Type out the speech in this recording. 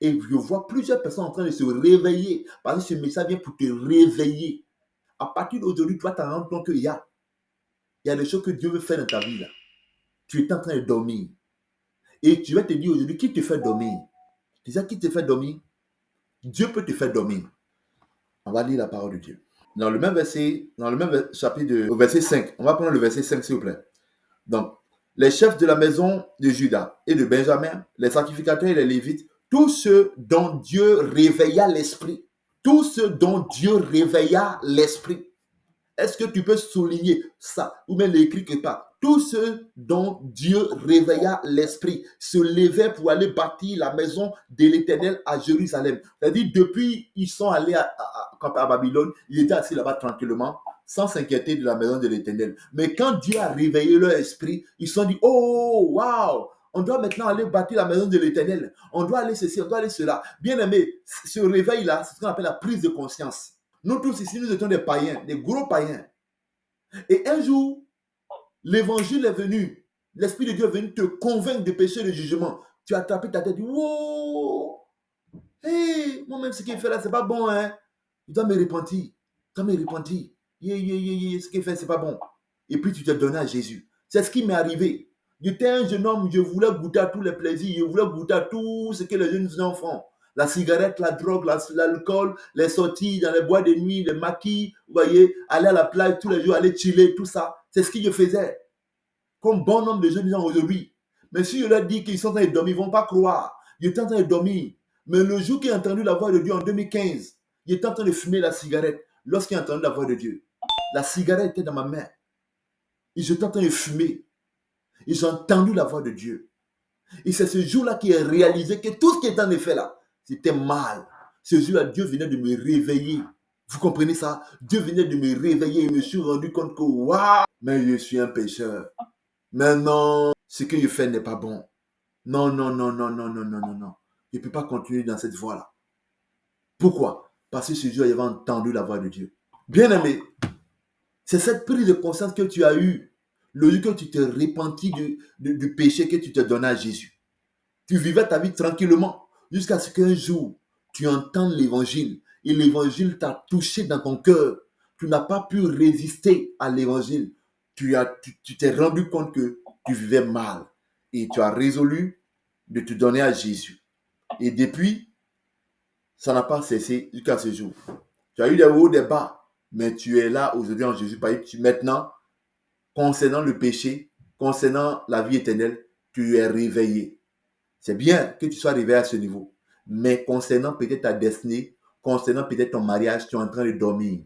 Et je vois plusieurs personnes en train de se réveiller. Parce que ce message vient pour te réveiller. À partir d'aujourd'hui, tu vas t'en rendre compte qu'il y a des choses que Dieu veut faire dans ta vie là. Tu es en train de dormir. Et tu vas te dire aujourd'hui, qui te fait dormir? Tu sais qui te fait dormir? Dieu peut te faire dormir. On va lire la parole de Dieu. Dans le même verset, chapitre, au verset 5. On va prendre le verset 5, s'il vous plaît. Donc, les chefs de la maison de Juda et de Benjamin, les sacrificateurs et les Lévites, tous ceux dont Dieu réveilla l'esprit. Tous ceux dont Dieu réveilla l'esprit. Est-ce que tu peux souligner ça ou même l'écrire quelque part? Tous ceux dont Dieu réveilla l'esprit se levaient pour aller bâtir la maison de l'Éternel à Jérusalem. C'est-à-dire, depuis ils sont allés à Babylone, ils étaient assis là-bas tranquillement, sans s'inquiéter de la maison de l'Éternel. Mais quand Dieu a réveillé leur esprit, ils se sont dit, oh, waouh, on doit maintenant aller bâtir la maison de l'Éternel. On doit aller ceci, on doit aller cela. Bien aimé, ce réveil-là, c'est ce qu'on appelle la prise de conscience. Nous tous ici, nous étions des païens, des gros païens. Et un jour, l'évangile est venu. L'Esprit de Dieu est venu te convaincre de péché et de jugement. Tu as tapé ta tête, wow! Hey, moi-même, ce qu'il fait là, c'est pas bon, hein? Je dois me repentir. Je dois me repentir. Ce qu'il fait, c'est pas bon. Et puis, tu te donnes à Jésus. C'est ce qui m'est arrivé. J'étais un jeune homme, je voulais goûter à tous les plaisirs, je voulais goûter à tout ce que les jeunes enfants. La cigarette, la drogue, l'alcool, les sorties dans les boîtes de nuit, les maquis, vous voyez, aller à la plage tous les jours, aller chiller, tout ça. C'est ce que je faisais. Comme bon nombre de jeunes gens aujourd'hui. Mais si je leur dis qu'ils sont en train de dormir, ils ne vont pas croire. Ils étaient en train de dormir. Mais le jour qu'il a entendu la voix de Dieu en 2015, il était en train de fumer la cigarette. Lorsqu'il a entendu la voix de Dieu, la cigarette était dans ma main. Ils étaient en train de fumer. Ils ont entendu la voix de Dieu. Et c'est ce jour-là qu'il a réalisé que tout ce qui était en effet là, c'était mal. Ce jour-là, Dieu venait de me réveiller. Vous comprenez ça? Dieu venait de me réveiller et je me suis rendu compte que, waouh, mais je suis un pécheur. Mais non, ce que je fais n'est pas bon. Non, non, non, non, non, non, non, non, non. Je ne peux pas continuer dans cette voie-là. Pourquoi? Parce que ce jour, j'avais entendu la voix de Dieu. Bien aimé, c'est cette prise de conscience que tu as eue le jour que tu te repentis du péché que tu te donnais à Jésus. Tu vivais ta vie tranquillement jusqu'à ce qu'un jour, tu entendes l'évangile et l'évangile t'a touché dans ton cœur. Tu n'as pas pu résister à l'évangile. Tu t'es rendu compte que tu vivais mal et tu as résolu de te donner à Jésus. Et depuis, ça n'a pas cessé jusqu'à ce jour. Tu as eu des hauts, des bas, mais tu es là aujourd'hui en Jésus. Maintenant, concernant le péché, concernant la vie éternelle, tu es réveillé. C'est bien que tu sois réveillé à ce niveau. Mais concernant peut-être ta destinée, concernant peut-être ton mariage, tu es en train de dormir.